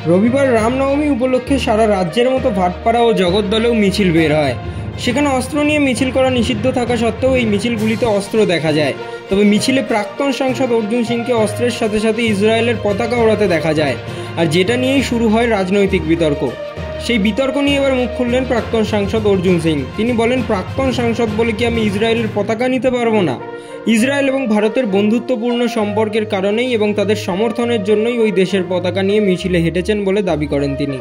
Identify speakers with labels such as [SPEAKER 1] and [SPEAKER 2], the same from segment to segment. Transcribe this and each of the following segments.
[SPEAKER 1] রবিবার রামনবমী উপলক্ষে সারা রাজ্যের মতো ভাটপাড়া ও জগদ্দলেও মিছিল বের হয়। সেখানে অস্ত্র নিয়ে মিছিল করা নিষিদ্ধ থাকা সত্ত্বেও এই মিছিলগুলিতে অস্ত্র দেখা যায়। তবে মিছিলে প্রাক্তন সাংসদ অর্জুন সিংকে অস্ত্রের সাথে সাথে ইসরায়েলের পতাকা ওড়াতে দেখা যায়, আর যেটা নিয়েই শুরু হয় রাজনৈতিক বিতর্ক। সেই বিতর্ক নিয়ে এবার মুখ খুললেন প্রাক্তন সাংসদ অর্জুন সিং। তিনি বলেন, প্রাক্তন সাংসদ বলে কি আমি ইসরায়েলের পতাকা নিতে পারবো না? ইসরায়েল এবং ভারতের বন্ধুত্বপূর্ণ সম্পর্কের কারণেই এবং তাদের সমর্থনের জন্যই ওই দেশের পতাকা নিয়ে মিছিলে হেঁটেছেন বলে দাবি করেন তিনি।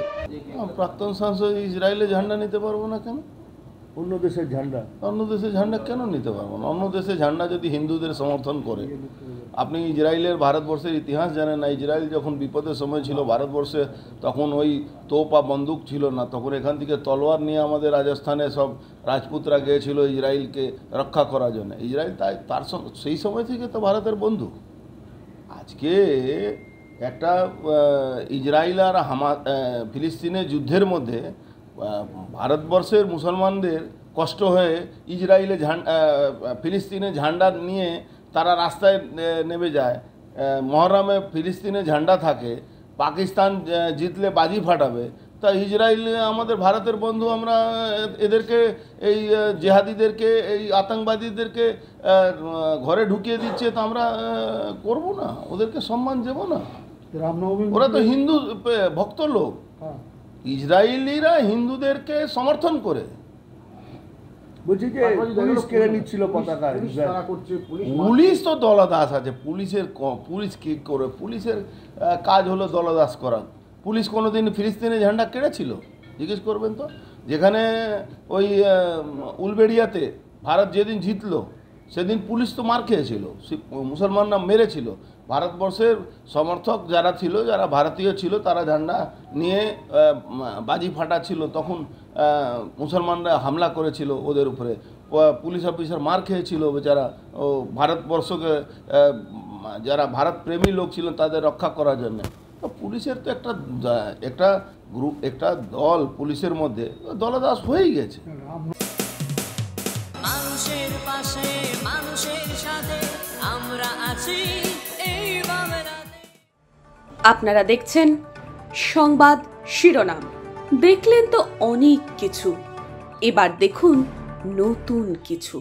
[SPEAKER 2] প্রাক্তন সাংসদ ইসরায়েলের ঝান্ডা নিতে পারবো না কেন?
[SPEAKER 3] অন্য দেশের
[SPEAKER 2] ঝান্ডা কেন নিতে পারবো না? অন্য দেশের ঝান্ডা যদি হিন্দুদের সমর্থন করে। আপনি ইসরায়েলের ভারতবর্ষের ইতিহাস জানেন না? ইসরায়েল যখন বিপদের সময় ছিল ভারতবর্ষে, তখন ওই তোপ বা বন্দুক ছিল না, তখন এখান থেকে তলোয়ার নিয়ে আমাদের রাজস্থানে সব রাজপুতরা গিয়েছিল ইসরায়েলকে রক্ষা করার জন্য। ইসরায়েল তার সেই সময় থেকে তো ভারতের বন্ধু। আজকে একটা ইসরায়েল আর ফিলিস্তিনের যুদ্ধের মধ্যে ভারতবর্ষের মুসলমানদের কষ্ট হয়ে ইসরায়েলে ফিলিস্তিনের ঝান্ডা নিয়ে তারা রাস্তায় নেমে যায়। মহরমে ফিলিস্তিনের ঝান্ডা থাকে, পাকিস্তান জিতলে বাজি ফাটাবে। তা ইসরায়েল আমাদের ভারতের বন্ধু, আমরা এদেরকে এই জেহাদিদেরকে, এই আতঙ্কবাদীদেরকে ঘরে ঢুকিয়ে দিচ্ছে, তো আমরা করব না? ওদেরকে সম্মান দেব না? ওরা তো হিন্দু ভক্ত লোক। ইসরায়েলিরা হিন্দুদেরকে সমর্থন করে। পুলিশ তো দলদাস আছে। পুলিশ কি করে? পুলিশের কাজ হলো দলদাস করা। পুলিশ কোনোদিন ফিলিস্তিনের ঝান্ডা কেড়েছিল? জিজ্ঞেস করবেন তো। যেখানে ওই উলবেড়িয়াতে ভারত যেদিন জিতলো সেদিন পুলিশ তো মার খেয়েছিল, মুসলমানরা মেরেছিল। ভারতবর্ষের সমর্থক যারা ছিল, যারা ভারতীয় ছিল, তারা ঝান্ডা নিয়ে বাজি ফাটাচ্ছিল, তখন মুসলমানরা হামলা করেছিল ওদের উপরে। পুলিশ অফিসার মার খেয়েছিল বেচারা। ও ভারতবর্ষকে, যারা ভারত প্রেমী লোক ছিলেন তাদের রক্ষা করার জন্য। তো পুলিশের তো একটা গ্রুপ, একটা দল পুলিশের মধ্যে দলদাস হয়েই গেছে।
[SPEAKER 4] মানুষের পাশে, মানুষের সাথে আমরা আছি এই বাংলাতে।
[SPEAKER 5] আপনারা দেখছেন সংবাদ শিরোনাম। দেখলেন তো অনেক কিছু, এবার দেখুন নতুন কিছু।